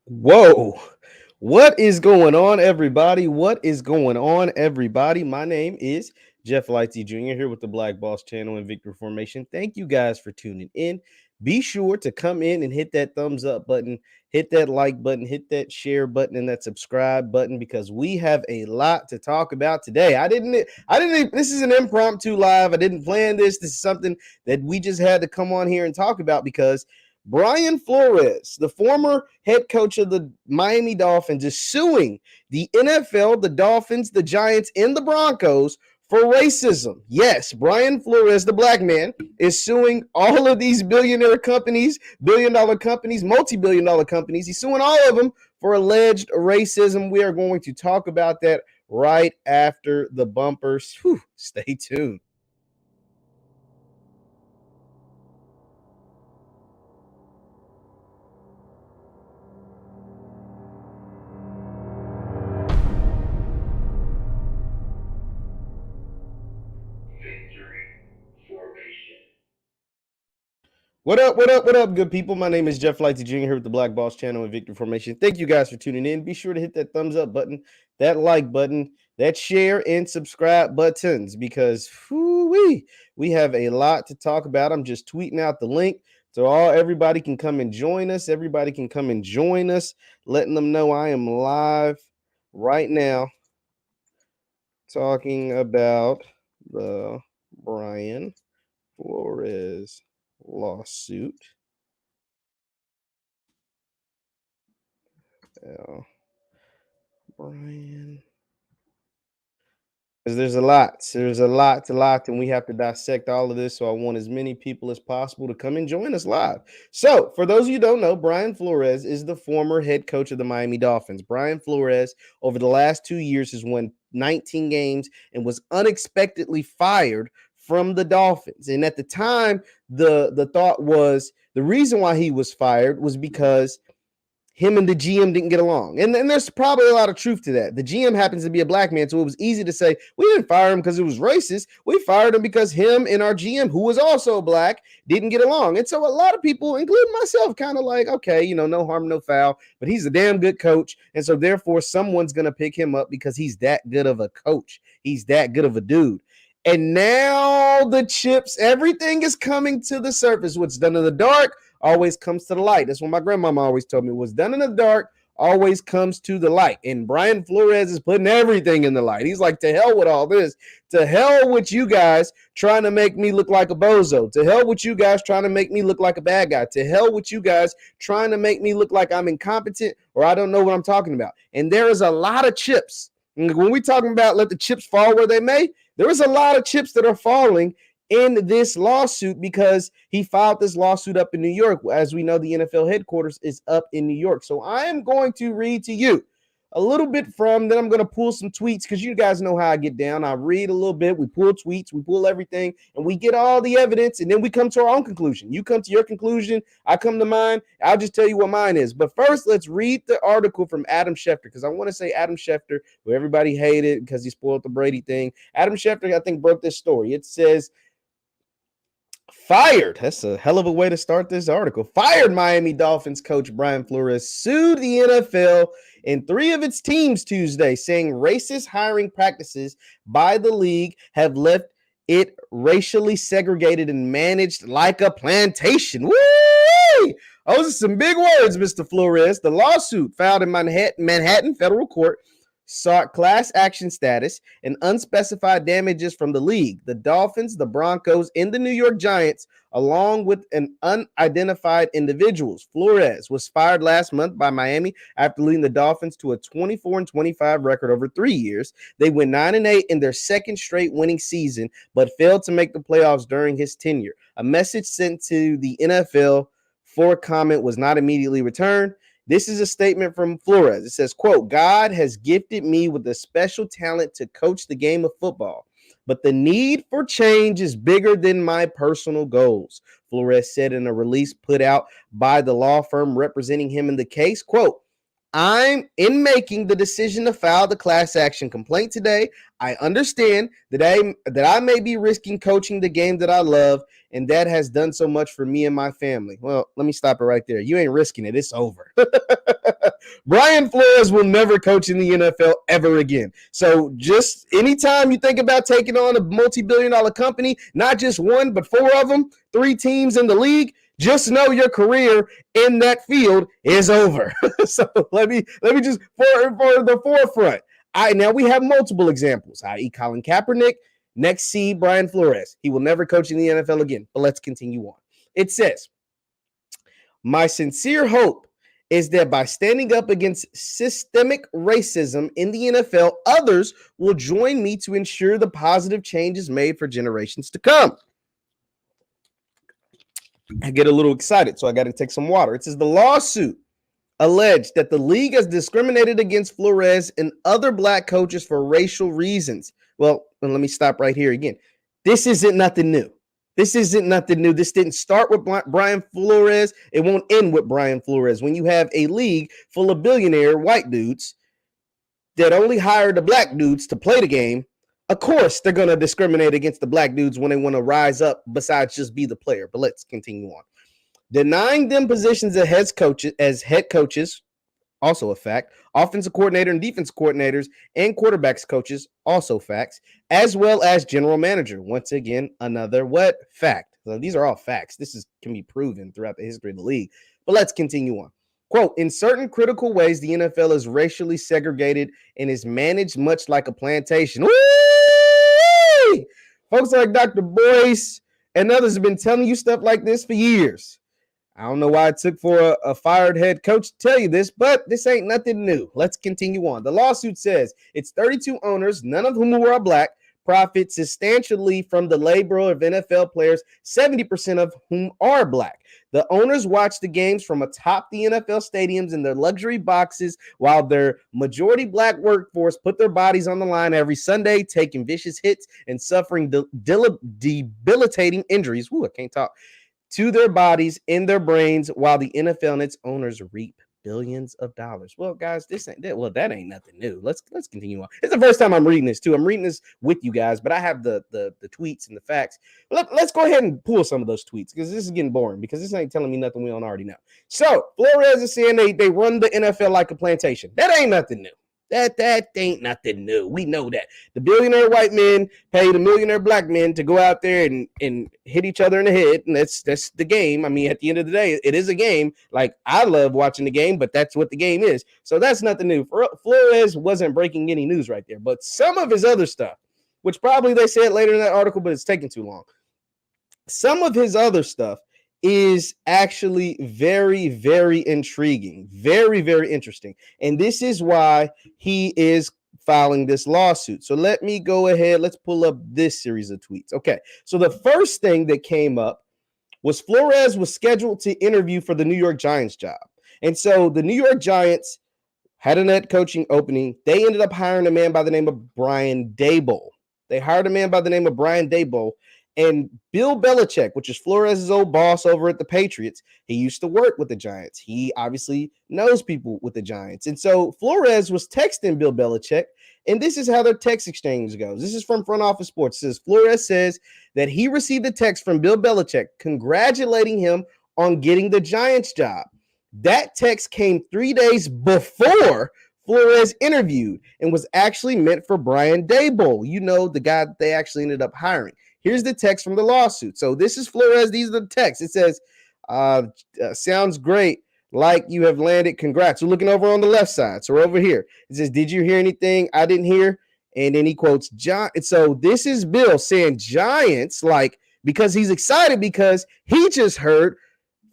Whoa. What is going on, everybody? What is going on, everybody? My name is JeffLightsyJr. here with the Black Boss channel and Victory Formation. Thank you guys for tuning in. Be sure to come in and hit that thumbs up button, hit that like button, hit that share button, and that subscribe button because we have a lot to talk about today. This is an impromptu live. I didn't plan this. This is something that we just had to come on here and talk about because Brian Flores, the former head coach of the Miami Dolphins, is suing the NFL, the Dolphins, the Giants, and the Broncos for racism. Yes, Brian Flores, the black man, is suing all of these billionaire companies, billion-dollar companies, multi-billion-dollar companies. He's suing all of them for alleged racism. We are going to talk about that right after the bumpers. Whew, stay tuned. What up, good people? My name is JeffLightsyJr. here with the Black Boss channel and Victory Formation. Thank you guys for tuning in. Be sure to hit that thumbs up button, that like button, that share and subscribe buttons because we have a lot to talk about. I'm just tweeting out the link so everybody can come and join us. Everybody can come and join us, letting them know I am live right now talking about the Brian Flores lawsuit. Brian. Because there's a lot, and we have to dissect all of this. So I want as many people as possible to come and join us live. So, for those of you who don't know, Brian Flores is the former head coach of the Miami Dolphins. Brian Flores, over the last 2 years, has won 19 games and was unexpectedly fired from the Dolphins. And at the time, the thought was the reason why he was fired was because him and the GM didn't get along. And there's probably a lot of truth to that. The GM happens to be a black man, so it was easy to say, we didn't fire him because it was racist. We fired him because him and our GM, who was also black, didn't get along. And so a lot of people, including myself, kind of like, okay, no harm, no foul, but he's a damn good coach. And so therefore, someone's going to pick him up because he's that good of a coach. He's that good of a dude. And now the chips, everything is coming to the surface. What's done in the dark always comes to the light. That's what my grandmama always told me. What's done in the dark always comes to the light. And Brian Flores is putting everything in the light. He's like, to hell with all this. To hell with you guys trying to make me look like a bozo. To hell with you guys trying to make me look like a bad guy. To hell with you guys trying to make me look like I'm incompetent or I don't know what I'm talking about. And there is a lot of chips. When we talking about let the chips fall where they may, there is a lot of chips that are falling in this lawsuit because he filed this lawsuit up in New York. As we know, the NFL headquarters is up in New York. So I am going to read to you a little bit then I'm going to pull some tweets because you guys know how I get down. I read a little bit, we pull tweets, we pull everything, and we get all the evidence, and then we come to our own conclusion. You come to your conclusion, I come to mine. I'll just tell you what mine is. But first, let's read the article from Adam Schefter because I want to say Adam Schefter, who everybody hated because he spoiled the Brady thing. Adam Schefter, I think, broke this story. It says, fired. That's a hell of a way to start this article. Fired Miami Dolphins coach Brian Flores sued the NFL and 3 of its teams Tuesday, saying racist hiring practices by the league have left it racially segregated and managed like a plantation. Woo! Those are some big words, Mr. Flores. The lawsuit filed in Manhattan federal court sought class action status and unspecified damages from the league, the Dolphins, the Broncos, and the New York Giants, along with an unidentified individuals. Flores was fired last month by Miami after leading the Dolphins to a 24-25 record over 3 years. They went 9-8 in their second straight winning season, but failed to make the playoffs during his tenure. A message sent to the NFL for comment was not immediately returned. This is a statement from Flores. It says, quote, God has gifted me with a special talent to coach the game of football, but the need for change is bigger than my personal goals, Flores said in a release put out by the law firm representing him in the case. Quote, I'm in making the decision to file the class action complaint today. I understand that I may be risking coaching the game that I love, and that has done so much for me and my family. Well, let me stop it right there. You ain't risking it. It's over. Brian Flores will never coach in the NFL ever again. So just anytime you think about taking on a multi-billion-dollar company, not just one, but 4 of them, 3 teams in the league, just know your career in that field is over. So let me just for the forefront. Now we have multiple examples, i.e. Colin Kaepernick. Next, see Brian Flores. He will never coach in the NFL again. But let's continue on. It says, my sincere hope is that by standing up against systemic racism in the NFL, others will join me to ensure the positive changes made for generations to come. I get a little excited, so I got to take some water. It says the lawsuit alleged that the league has discriminated against Flores and other black coaches for racial reasons. Well, let me stop right here again. This isn't nothing new. This didn't start with Brian Flores. It won't end with Brian Flores. When you have a league full of billionaire white dudes that only hire the black dudes to play the game, of course, they're going to discriminate against the black dudes when they want to rise up besides just be the player. But let's continue on. Denying them positions as head coaches, also a fact. Offensive coordinator and defensive coordinators and quarterbacks coaches, also facts, as well as general manager. Once again, another what? Fact. So these are all facts. Can be proven throughout the history of the league. But let's continue on. Quote, in certain critical ways, the NFL is racially segregated and is managed much like a plantation. Whee! Folks like Dr. Boyce and others have been telling you stuff like this for years. I don't know why it took for a fired head coach to tell you this, but this ain't nothing new. Let's continue on. The lawsuit says it's 32 owners, none of whom are black, profit substantially from the labor of NFL players, 70% of whom are black. The owners watch the games from atop the NFL stadiums in their luxury boxes while their majority black workforce put their bodies on the line every Sunday, taking vicious hits and suffering debilitating injuries. Ooh, I can't talk. To their bodies, in their brains, while the NFL and its owners reap billions of dollars. Well, guys, that ain't nothing new. Let's continue on. It's the first time I'm reading this too. I'm reading this with you guys, but I have the tweets and the facts. Let's go ahead and pull some of those tweets because this is getting boring because this ain't telling me nothing we don't already know. So Flores is saying they run the NFL like a plantation. That ain't nothing new. That ain't nothing new. We know that. The billionaire white men pay the millionaire black men to go out there and hit each other in the head, and that's the game. I mean, at the end of the day, it is a game. Like, I love watching the game, but that's what the game is. So that's nothing new. Flores wasn't breaking any news right there, but some of his other stuff, which probably they said later in that article, but it's taking too long. Some of his other stuff is actually very, very intriguing, very, very interesting. And this is why he is filing this lawsuit. So let me go ahead. Let's pull up this series of tweets. Okay. So the first thing that came up was Flores was scheduled to interview for the New York Giants job. And so the New York Giants had a head coaching opening. They ended up hiring a man by the name of Brian Daboll. They hired a man by the name of Brian Daboll. And Bill Belichick, which is Flores' old boss over at the Patriots, he used to work with the Giants. He obviously knows people with the Giants. And so Flores was texting Bill Belichick, and this is how their text exchange goes. This is from Front Office Sports. It says, Flores says that he received a text from Bill Belichick congratulating him on getting the Giants job. That text came 3 days before Flores interviewed and was actually meant for Brian Daboll, the guy that they actually ended up hiring. Here's the text from the lawsuit. So this is Flores. These are the texts. It says, sounds great. Like you have landed. Congrats. We're looking over on the left side. So we're over here. It says, did you hear anything I didn't hear? And then he quotes John. So this is Bill saying Giants, because he's excited because he just heard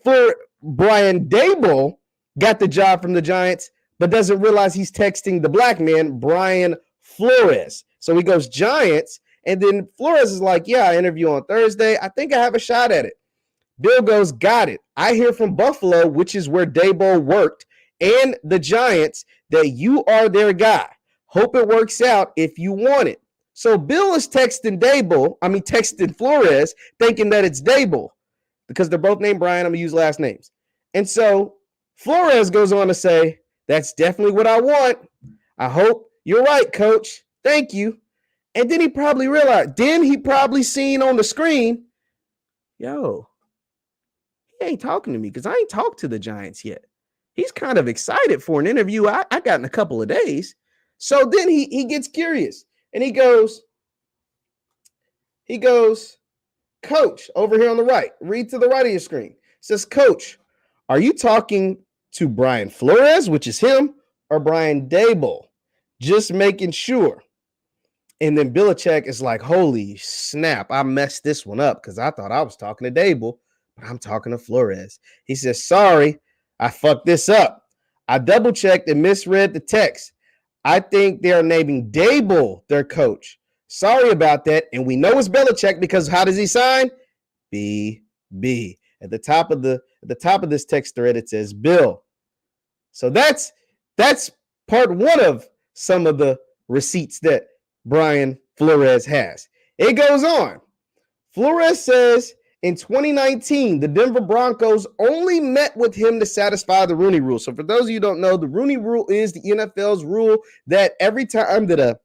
for Brian Daboll got the job from the Giants, but doesn't realize he's texting the black man, Brian Flores. So he goes Giants. And then Flores is like, yeah, I interview on Thursday. I think I have a shot at it. Bill goes, got it. I hear from Buffalo, which is where Daboll worked, and the Giants, that you are their guy. Hope it works out if you want it. So Bill is texting Flores, thinking that it's Daboll because they're both named Brian. I'm going to use last names. And so Flores goes on to say, That's definitely what I want. I hope you're right, coach. Thank you. And then he probably realized, then he probably seen on the screen, yo, he ain't talking to me because I ain't talked to the Giants yet. He's kind of excited for an interview I got in a couple of days. So then he gets curious and he goes, coach, over here on the right, read to the right of your screen. It says, coach, are you talking to Brian Flores, which is him, or Brian Dable? Just making sure. And then Belichick is like, holy snap, I messed this one up because I thought I was talking to Dable, but I'm talking to Flores. He says, sorry, I fucked this up. I double checked and misread the text. I think they are naming Dable their coach. Sorry about that. And we know it's Belichick because how does he sign? BB. At the top of this text thread, it says Bill. So that's part one of some of the receipts that Brian Flores has. It goes on. Flores says in 2019, the Denver Broncos only met with him to satisfy the Rooney Rule. So for those of you who don't know, the Rooney Rule is the NFL's rule that every time that a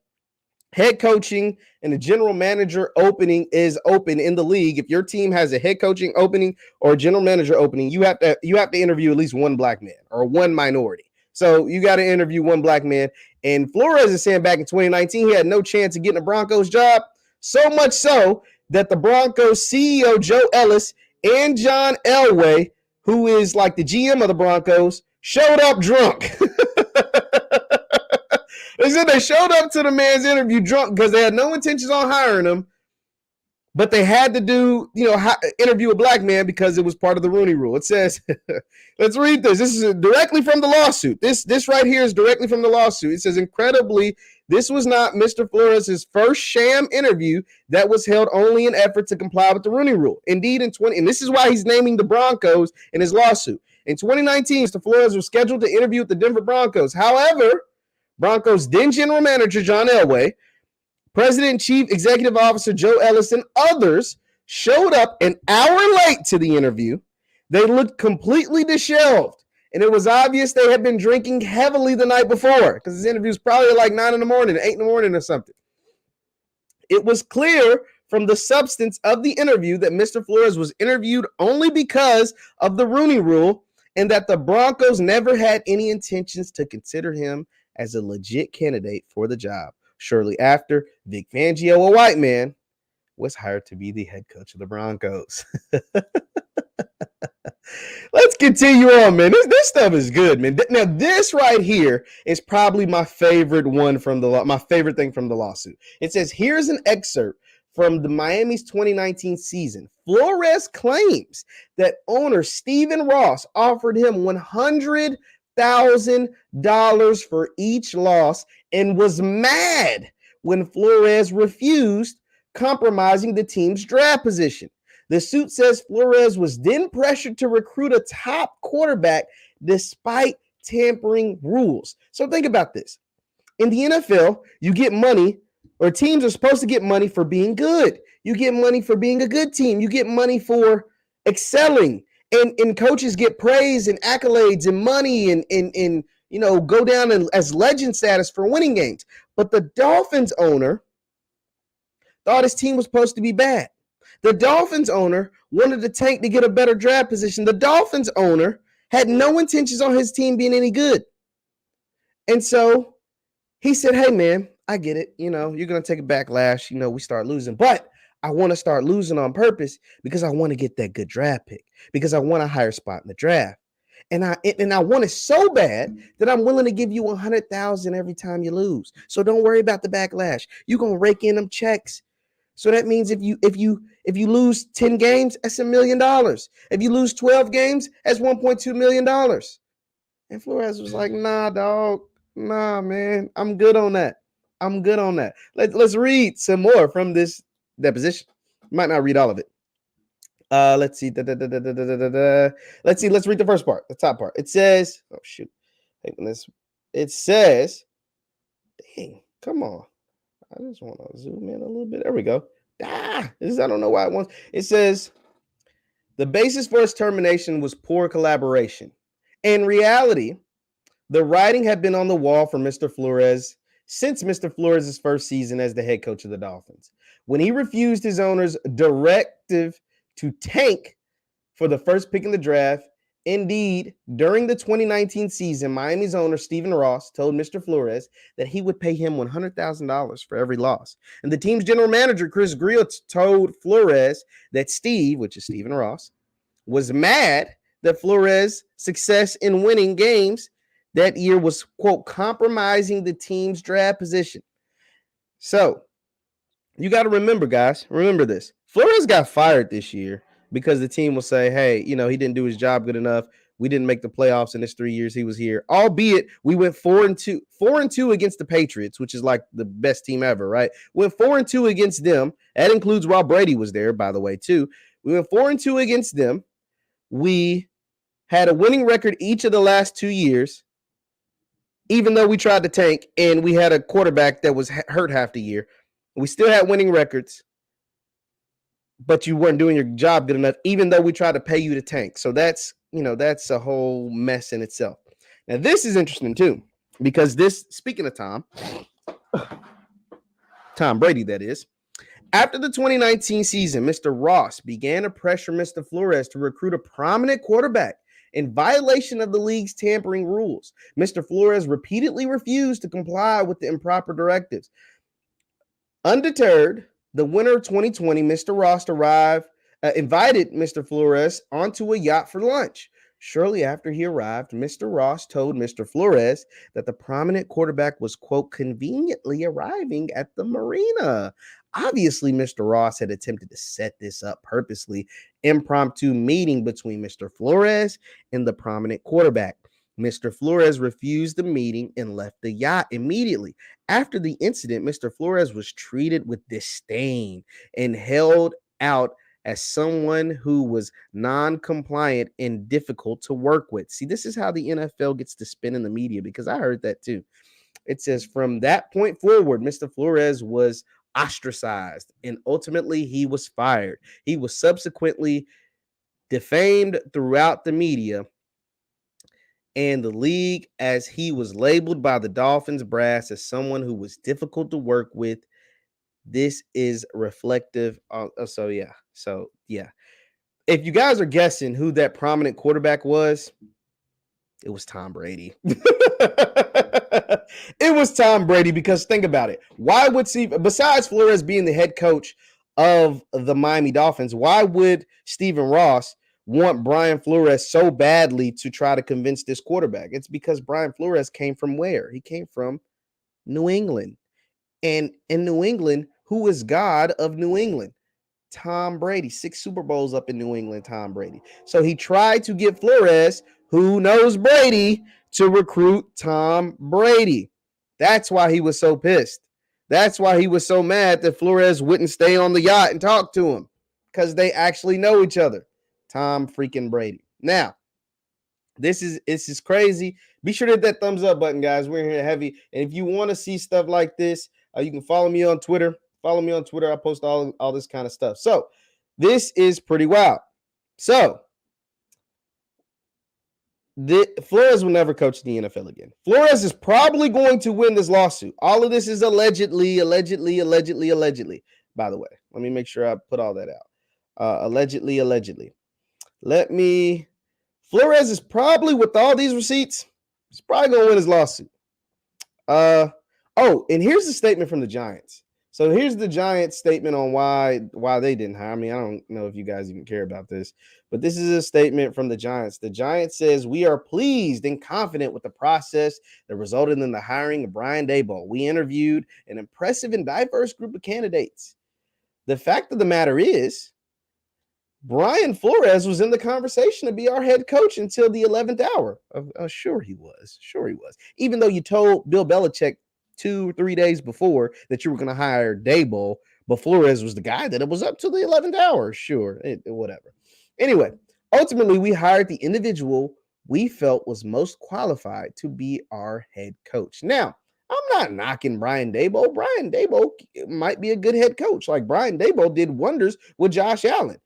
head coaching and a general manager opening is open in the league, if your team has a head coaching opening or a general manager opening, you have to interview at least one black man or one minority. So you got to interview one black man. And Flores is saying back in 2019, he had no chance of getting a Broncos job. So much so that the Broncos CEO, Joe Ellis, and John Elway, who is like the GM of the Broncos, showed up drunk. They said they showed up to the man's interview drunk because they had no intentions on hiring him, but they had to do, interview a black man because it was part of the Rooney Rule. It says, let's read this. This is directly from the lawsuit. This right here is directly from the lawsuit. It says, incredibly, this was not Mr. Flores' first sham interview that was held only in effort to comply with the Rooney Rule. Indeed, and this is why he's naming the Broncos in his lawsuit. In 2019, Mr. Flores was scheduled to interview with the Denver Broncos. However, Broncos then general manager John Elway, President and Chief Executive Officer Joe Ellis, and others showed up an hour late to the interview. They looked completely disheveled, and it was obvious they had been drinking heavily the night before because this interview was probably like 9 in the morning, 8 in the morning or something. It was clear from the substance of the interview that Mr. Flores was interviewed only because of the Rooney Rule and that the Broncos never had any intentions to consider him as a legit candidate for the job. Shortly after, Vic Fangio, a white man, was hired to be the head coach of the Broncos. Let's continue on, man. This stuff is good, man. Now, this right here is probably my favorite one from my favorite thing from the lawsuit. It says, here's an excerpt from the Miami's 2019 season. Flores claims that owner Stephen Ross offered him $100,000 for each loss and was mad when Flores refused, compromising the team's draft position. The suit says Flores was then pressured to recruit a top quarterback despite tampering rules. So think about this. In the NFL, you get money, or teams are supposed to get money for being good. You get money for being a good team. You get money for excelling. And coaches get praise and accolades and money and go down as legend status for winning games. But the Dolphins owner thought his team was supposed to be bad. The Dolphins owner wanted to tank to get a better draft position. The Dolphins owner had no intentions on his team being any good. And so he said, hey, man, I get it. You're going to take a backlash. We start losing. But I want to start losing on purpose because I want to get that good draft pick, because I want a higher spot in the draft. And I want it so bad that I'm willing to give you $100,000 every time you lose. So don't worry about the backlash. You're going to rake in them checks. So that means if you lose 10 games, that's $1 million. If you lose 12 games, that's $1.2 million. And Flores was like, nah, dog. Nah, man. I'm good on that. Let's read some more from this deposition. Might not read all of it. Let's see. Let's read the first part, the top part. It says, oh, shoot. It says, dang, come on. I just want to zoom in a little bit. There we go. I don't know why it wants. It says, the basis for his termination was poor collaboration. In reality, The writing had been on the wall for Mr. Flores since Mr. Flores' first season as the head coach of the Dolphins. When he refused his owner's directive to tank for the first pick in the draft, indeed, during the 2019 season, Miami's owner, Stephen Ross, told Mr. Flores that he would pay him $100,000 for every loss. And the team's general manager, Chris Greal, told Flores that Steve, which is Stephen Ross, was mad that Flores' success in winning games that year was, quote, compromising the team's draft position. So you got to remember, guys, remember this. Flores got fired this year because the team will say, hey, he didn't do his job good enough. We didn't make the playoffs in his 3 years he was here, albeit we went 4-2 against the Patriots, which is like the best team ever, right? Went 4-2 against them. That includes while Brady was there, by the way, too. We went 4-2 against them. We had a winning record each of the last 2 years, even though we tried to tank and we had a quarterback that was hurt half the year. We still had winning records, but you weren't doing your job good enough, even though we tried to pay you to tank. So that's a whole mess in itself. Now, this is interesting too, because speaking of Tom Brady, that is, after the 2019 season, Mr. Ross began to pressure Mr. Flores to recruit a prominent quarterback in violation of the league's tampering rules. Mr. Flores repeatedly refused to comply with the improper directives. Undeterred, the winter of 2020, Mr. Ross invited Mr. Flores onto a yacht for lunch. Shortly after he arrived, Mr. Ross told Mr. Flores that the prominent quarterback was, quote, conveniently arriving at the marina. Obviously, Mr. Ross had attempted to set this up purposely, impromptu meeting between Mr. Flores and the prominent quarterback. Mr. Flores refused the meeting and left the yacht immediately. After the incident, Mr. Flores was treated with disdain and held out as someone who was non-compliant and difficult to work with. See, this is how the NFL gets to spin in the media, because I heard that too. It says from that point forward, Mr. Flores was ostracized and ultimately he was fired. He was subsequently defamed throughout the media and the league, as he was labeled by the Dolphins brass as someone who was difficult to work with. This is reflective of, so yeah. If you guys are guessing who that prominent quarterback was, it was Tom Brady. It was Tom Brady, because think about it. Why would besides Flores being the head coach of the Miami Dolphins, why would Stephen Ross want Brian Flores so badly to try to convince this quarterback? It's because Brian Flores came from where? He came from New England. And in New England, who is God of New England? Tom Brady. 6 Super Bowls up in New England, Tom Brady. So he tried to get Flores, who knows Brady, to recruit Tom Brady. That's why he was so pissed. That's why he was so mad that Flores wouldn't stay on the yacht and talk to him, because they actually know each other. Tom freaking Brady. Now, this is crazy. Be sure to hit that thumbs up button, guys. We're here heavy. And if you want to see stuff like this, you can follow me on Twitter. Follow me on Twitter. I post all this kind of stuff. So this is pretty wild. So Flores will never coach the NFL again. Flores is probably going to win this lawsuit. All of this is allegedly. By the way, let me make sure I put all that out. Allegedly. Flores is probably, with all these receipts, he's probably going to win his lawsuit. And here's the statement from the Giants. So here's the Giants statement on why they didn't hire me. I don't know if you guys even care about this, but this is a statement from the Giants. The Giants says, "We are pleased and confident with the process that resulted in the hiring of Brian Daboll. We interviewed an impressive and diverse group of candidates. The fact of the matter is, Brian Flores was in the conversation to be our head coach until the 11th hour." Sure he was. Even though you told Bill Belichick 2 or 3 days before that you were going to hire Daboll, but Flores was the guy that it was up to the 11th hour. Sure, whatever. Anyway, ultimately, we hired the individual we felt was most qualified to be our head coach. Now, I'm not knocking Brian Daboll. Brian Daboll might be a good head coach. Like Brian Daboll did wonders with Josh Allen.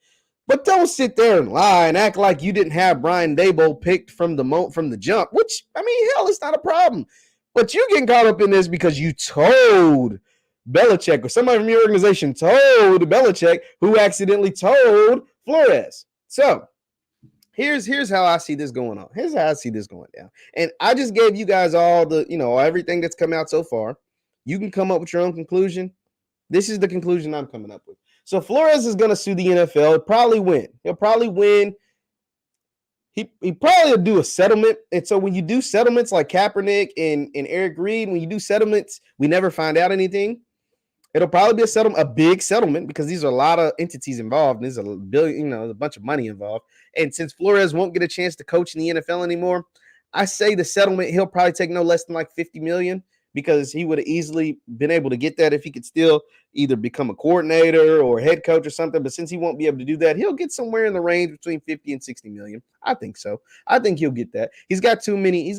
But don't sit there and lie and act like you didn't have Brian Daboll picked from the jump, which, I mean, hell, it's not a problem. But you getting caught up in this because you told Belichick, or somebody from your organization told Belichick, who accidentally told Flores. So here's how I see this going on. Here's how I see this going down. And I just gave you guys all the, everything that's come out so far. You can come up with your own conclusion. This is the conclusion I'm coming up with. So Flores is going to sue the NFL. He'll probably win. He probably will do a settlement. And so when you do settlements like Kaepernick and Eric Reed, when you do settlements, we never find out anything. It'll probably be a big settlement, because these are a lot of entities involved. And there's a billion, a bunch of money involved. And since Flores won't get a chance to coach in the NFL anymore, I say the settlement, he'll probably take no less than like $50 million, because he would have easily been able to get that if he could still either become a coordinator or head coach or something. But since he won't be able to do that, he'll get somewhere in the range between 50 and 60 million. I think so. I think he'll get that. He got too many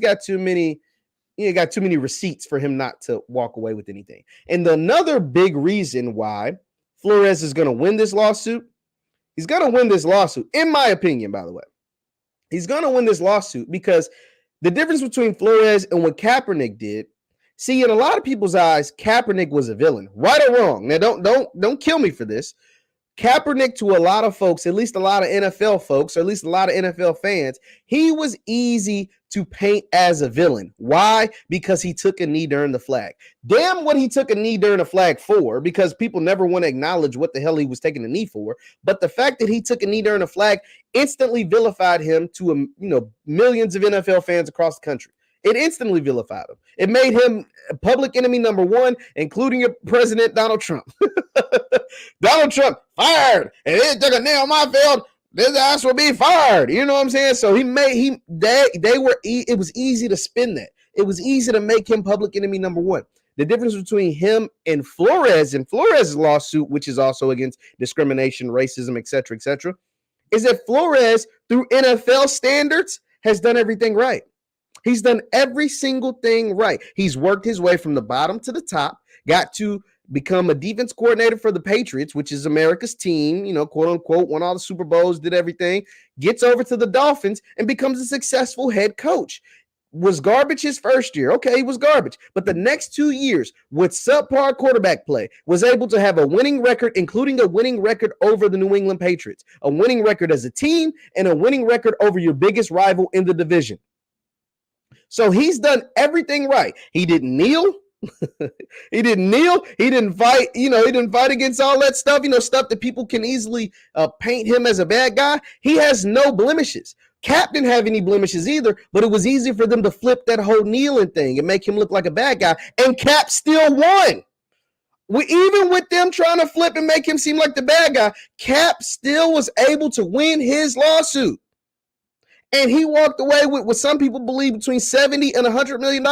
receipts for him not to walk away with anything. And another big reason why Flores is going to win this lawsuit, in my opinion, by the way. He's going to win this lawsuit because the difference between Flores and what Kaepernick did, see, in a lot of people's eyes, Kaepernick was a villain, right or wrong. Now, don't kill me for this. Kaepernick, to a lot of folks, at least a lot of NFL folks, or at least a lot of NFL fans, he was easy to paint as a villain. Why? Because he took a knee during the flag. Damn what he took a knee during the flag for, because people never want to acknowledge what the hell he was taking a knee for. But the fact that he took a knee during the flag instantly vilified him to millions of NFL fans across the country. It instantly vilified him. It made him public enemy number one, including your president, Donald Trump. Donald Trump fired, and it took a nail on my field. This ass will be fired. You know what I'm saying? So it was easy to spin that. It was easy to make him public enemy number one. The difference between him and Flores lawsuit, which is also against discrimination, racism, et cetera, is that Flores, through NFL standards, has done everything right. He's done every single thing right. He's worked his way from the bottom to the top, got to become a defense coordinator for the Patriots, which is America's team, quote unquote, won all the Super Bowls, did everything, gets over to the Dolphins and becomes a successful head coach. Was garbage his first year. Okay, he was garbage. But the next 2 years with subpar quarterback play was able to have a winning record, including a winning record over the New England Patriots, a winning record as a team, and a winning record over your biggest rival in the division. So he's done everything right. He didn't kneel. He didn't fight. He didn't fight against all that stuff, stuff that people can easily paint him as a bad guy. He has no blemishes. Cap didn't have any blemishes either, but it was easy for them to flip that whole kneeling thing and make him look like a bad guy. And Cap still won. Even with them trying to flip and make him seem like the bad guy, Cap still was able to win his lawsuit. And he walked away with what some people believe between $70 and $100 million.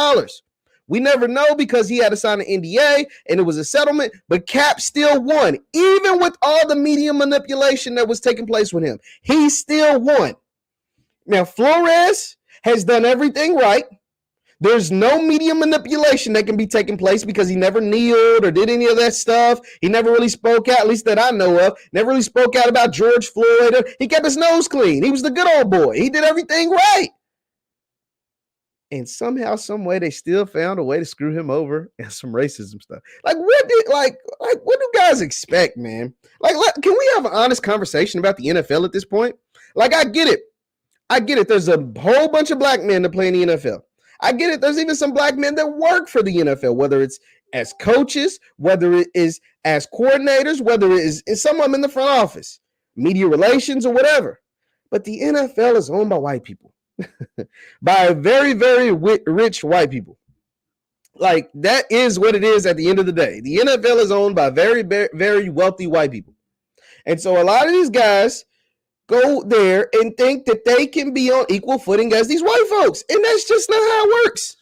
We never know because he had to sign an NDA and it was a settlement, but Cap still won. Even with all the media manipulation that was taking place with him, he still won. Now, Flores has done everything right. There's no media manipulation that can be taking place because he never kneeled or did any of that stuff. He never really spoke out, at least that I know of. Never really spoke out about George Floyd. He kept his nose clean. He was the good old boy. He did everything right. And somehow, some way, they still found a way to screw him over and some racism stuff. What do guys expect, man? Can we have an honest conversation about the NFL at this point? I get it. There's a whole bunch of black men that play in the NFL. I get it. There's even some black men that work for the NFL, whether it's as coaches, whether it is as coordinators, whether it is some of them in the front office, media relations or whatever. But the NFL is owned by white people, by very, very rich white people. That is what it is at the end of the day. The NFL is owned by very, very wealthy white people. And so a lot of these guys go there and think that they can be on equal footing as these white folks. And that's just not how it works.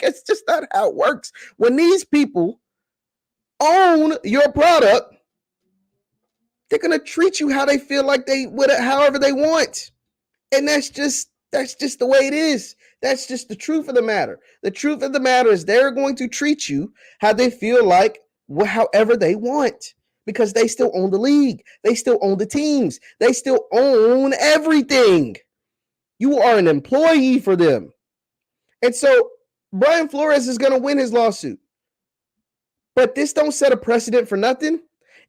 It's just not how it works. When these people own your product, they're going to treat you how they feel like they would, however they want. And that's just the way it is. That's just the truth of the matter. The truth of the matter is they're going to treat you how they feel like, however they want. because they still own the league. They still own the teams. They still own everything. You are an employee for them. And so Brian Flores is going to win his lawsuit. But this don't set a precedent for nothing.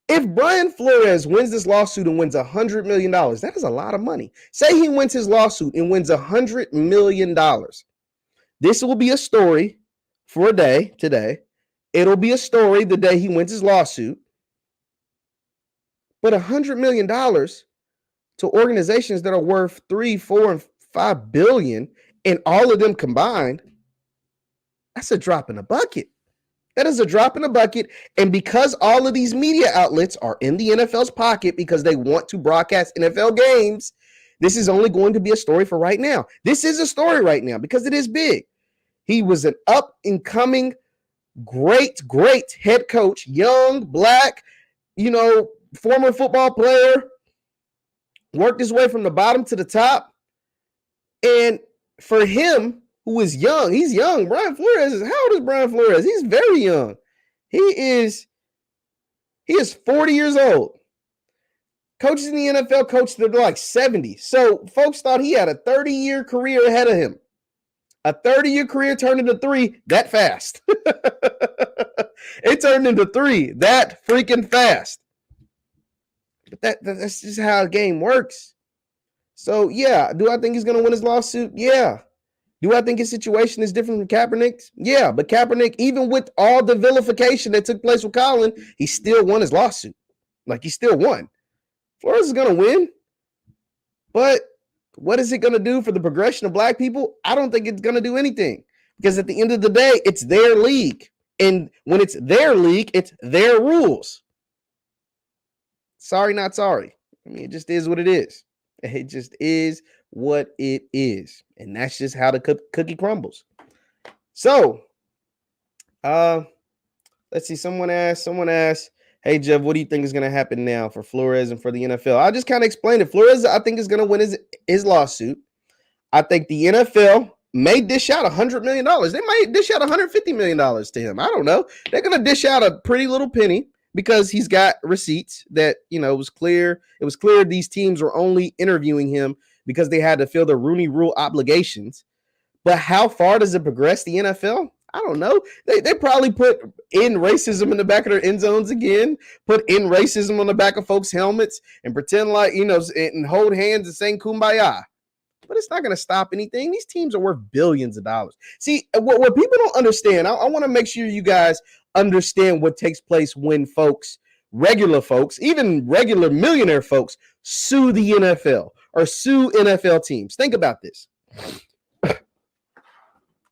If Brian Flores wins this lawsuit and wins $100 million, that is a lot of money. Say he wins his lawsuit and wins $100 million. This will be a story for a day today. It'll be a story the day he wins his lawsuit. But $100 million to organizations that are worth 3, 4, and 5 billion, and all of them combined, that's a drop in the bucket. That is a drop in the bucket. And because all of these media outlets are in the NFL's pocket because they want to broadcast NFL games, this is only going to be a story for right now. This is a story right now because it is big. He was an up-and-coming, great head coach, young, black, former football player, worked his way from the bottom to the top. And for him, who is young, he's young. Brian Flores how old is Brian Flores? He's very young. He is 40 years old. Coaches in the NFL coached they're like 70. So folks thought he had a 30-year career ahead of him. A 30-year career turned into 3 that fast. It turned into 3 that freaking fast. But that's just how the game works. So, yeah, do I think he's going to win his lawsuit? Yeah. Do I think his situation is different from Kaepernick's? Yeah, but Kaepernick, even with all the vilification that took place with Colin, he still won his lawsuit. Like, he still won. Flores is going to win. But what is it going to do for the progression of black people? I don't think it's going to do anything. Because at the end of the day, it's their league. And when it's their league, it's their rules. Sorry, not sorry. I mean, it just is what it is. It just is what it is. And that's just how the cookie crumbles. So, let's see. Someone asked, hey, Jeff, what do you think is going to happen now for Flores and for the NFL? I'll just kind of explain it. Flores, I think, is going to win his lawsuit. I think the NFL may dish out $100 million. They might dish out $150 million to him. I don't know. They're going to dish out a pretty little penny because he's got receipts that, it was clear. It was clear these teams were only interviewing him because they had to fill their Rooney Rule obligations. But how far does it progress the NFL? I don't know. They probably put in racism in the back of their end zones again, put in racism on the back of folks' helmets and pretend like, and hold hands and sing Kumbaya. But it's not going to stop anything. These teams are worth billions of dollars. See, what people don't understand, I want to make sure you guys understand what takes place when regular folks, even regular millionaire folks, sue the NFL or sue NFL teams. Think about this.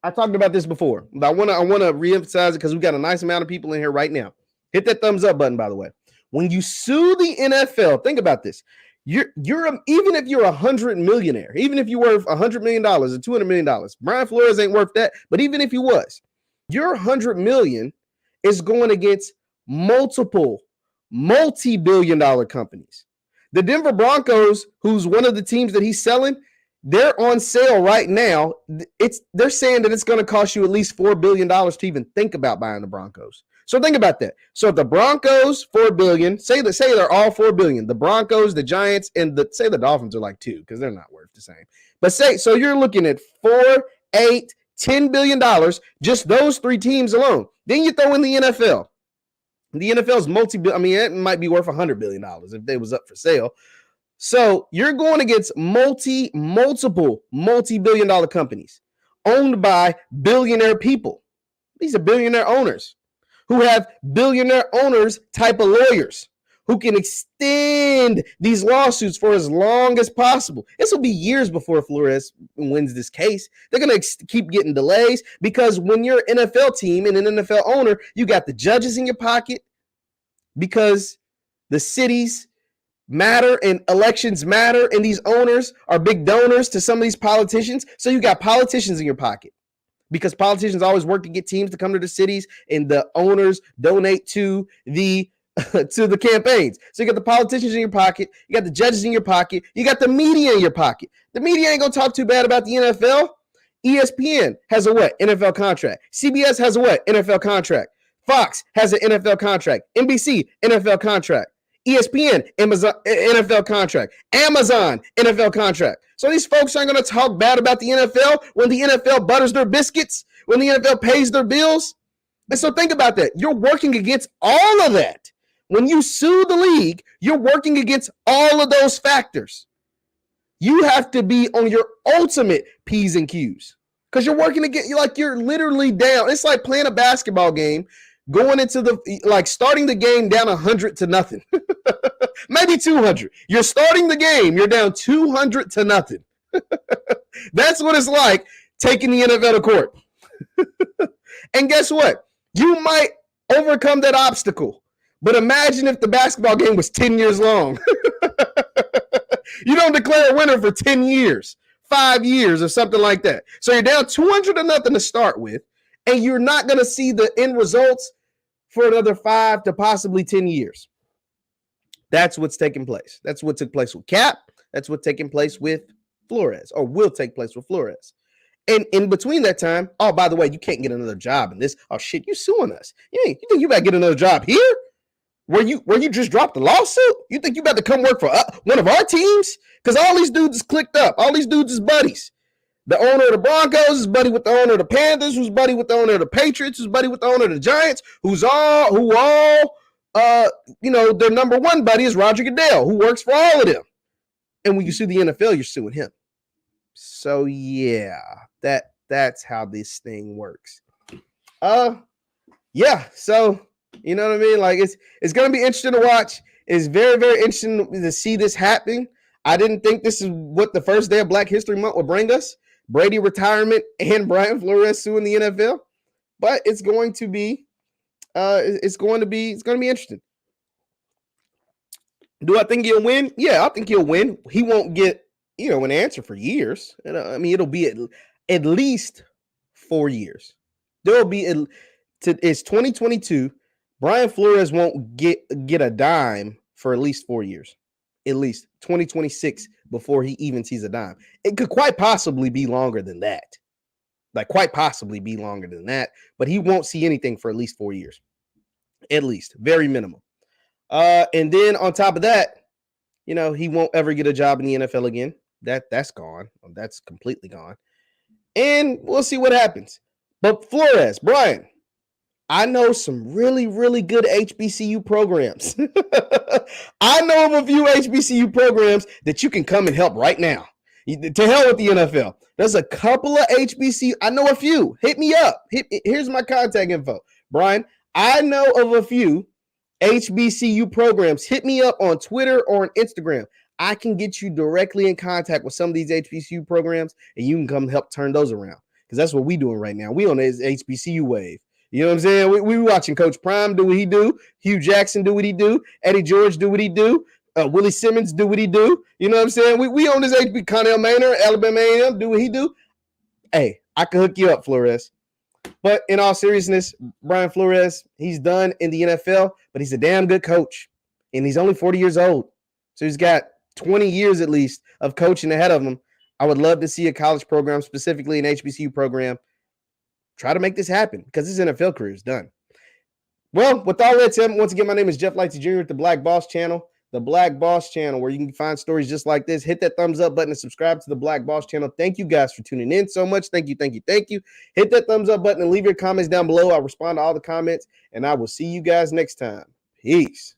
I talked about this before, but I want to reemphasize it because we got a nice amount of people in here right now. Hit that thumbs up button, by the way. When you sue the NFL, think about this. Even if you're $100 millionaire, even if you're worth $100 million or $200 million, Brian Flores ain't worth that. But even if he was, your $100 million is going against multiple multi-billion-dollar companies. The Denver Broncos, who's one of the teams that he's selling, they're on sale right now. They're saying that it's going to cost you at least $4 billion to even think about buying the Broncos. So think about that. So if the Broncos, $4 billion, say they're all $4 billion. The Broncos, the Giants, and say the Dolphins are like $2 billion because they're not worth the same. But so you're looking at $4, $8, $10 billion, just those 3 teams alone. Then you throw in the NFL. The NFL's it might be worth $100 billion if they was up for sale. So you're going against multiple multi-billion-dollar companies owned by billionaire people. These are billionaire owners who have billionaire owners type of lawyers who can extend these lawsuits for as long as possible. This will be years before Flores wins this case. They're going to keep getting delays because when you're an NFL team and an NFL owner, you got the judges in your pocket because the cities matter and elections matter, and these owners are big donors to some of these politicians. So you got politicians in your pocket because politicians always work to get teams to come to the cities, and the owners donate to the campaigns. So you got the politicians in your pocket, you got the judges in your pocket, you got the media in your pocket. The media ain't gonna talk too bad about the NFL. ESPN has a what? NFL contract. CBS has a what? NFL contract. Fox has an NFL contract. NBC, NFL contract. ESPN, Amazon, NFL contract. Amazon, NFL contract. So these folks aren't going to talk bad about the NFL when the NFL butters their biscuits, when the NFL pays their bills. And so think about that. You're working against all of that. When you sue the league, you're working against all of those factors. You have to be on your ultimate P's and Q's because you're working to get you're literally down. It's like playing a basketball game, going into starting the game down 100-0, maybe 200. You're starting the game, you're down 200-0. That's what it's like taking the NFL to court. And guess what? You might overcome that obstacle, but imagine if the basketball game was 10 years long. You don't declare a winner for 10 years, 5 years, or something like that. So you're down 200-0 to start with, and you're not going to see the end results for another 5 to possibly 10 years. That's what's taking place. That's what took place with Cap. That's what's taking place with Flores, or will take place with Flores. And in between that time, oh, by the way, you can't get another job in this. Oh, shit, you suing us. You think you better get another job here? Where you just dropped the lawsuit? You think you about to come work for one of our teams? Because all these dudes is clicked up. All these dudes is buddies. The owner of the Broncos is buddy with the owner of the Panthers, who's buddy with the owner of the Patriots, who's buddy with the owner of the Giants, their number one buddy is Roger Goodell, who works for all of them. And when you sue the NFL, you're suing him. So yeah, that's how this thing works. Yeah, so you know what I mean? Like it's gonna be interesting to watch. It's very, very interesting to see this happening. I didn't think this is what the first day of Black History Month would bring us. Brady retirement and Brian Flores suing the NFL. But it's going to be interesting. Do I think he'll win? Yeah, I think he'll win. He won't get, an answer for years. It'll be at least 4 years. There'll be it's 2022. Brian Flores won't get a dime for at least 4 years. At least 2026 before he even sees a dime. It could quite possibly be longer than that. But he won't see anything for at least 4 years. At least. Very minimum. And then on top of that, he won't ever get a job in the NFL again. That's gone. That's completely gone. And we'll see what happens. But Flores, Brian, I know some really, really good HBCU programs. I know of a few HBCU programs that you can come and help right now. To hell with the NFL. There's a couple of HBCU. I know a few. Hit me up. Here's my contact info. Brian, I know of a few HBCU programs. Hit me up on Twitter or on Instagram. I can get you directly in contact with some of these HBCU programs, and you can come help turn those around. Because that's what we're doing right now. We on this HBCU wave. You know what I'm saying? We watching Coach Prime do what he do. Hugh Jackson do what he do. Eddie George do what he do. Willie Simmons do what he do. You know what I'm saying? We on this HB. Connell Maynard, Alabama A&M, do what he do. Hey, I can hook you up, Flores. But in all seriousness, Brian Flores, he's done in the NFL, but he's a damn good coach. And he's only 40 years old. So he's got 20 years at least of coaching ahead of him. I would love to see a college program, specifically an HBCU program, try to make this happen because his NFL career is done. Well, with all that said, once again, my name is JeffLightsyJr. at the Black Boss Channel. The Black Boss Channel, where you can find stories just like this. Hit that thumbs up button and subscribe to the Black Boss Channel. Thank you guys for tuning in so much. Thank you. Hit that thumbs up button and leave your comments down below. I'll respond to all the comments, and I will see you guys next time. Peace.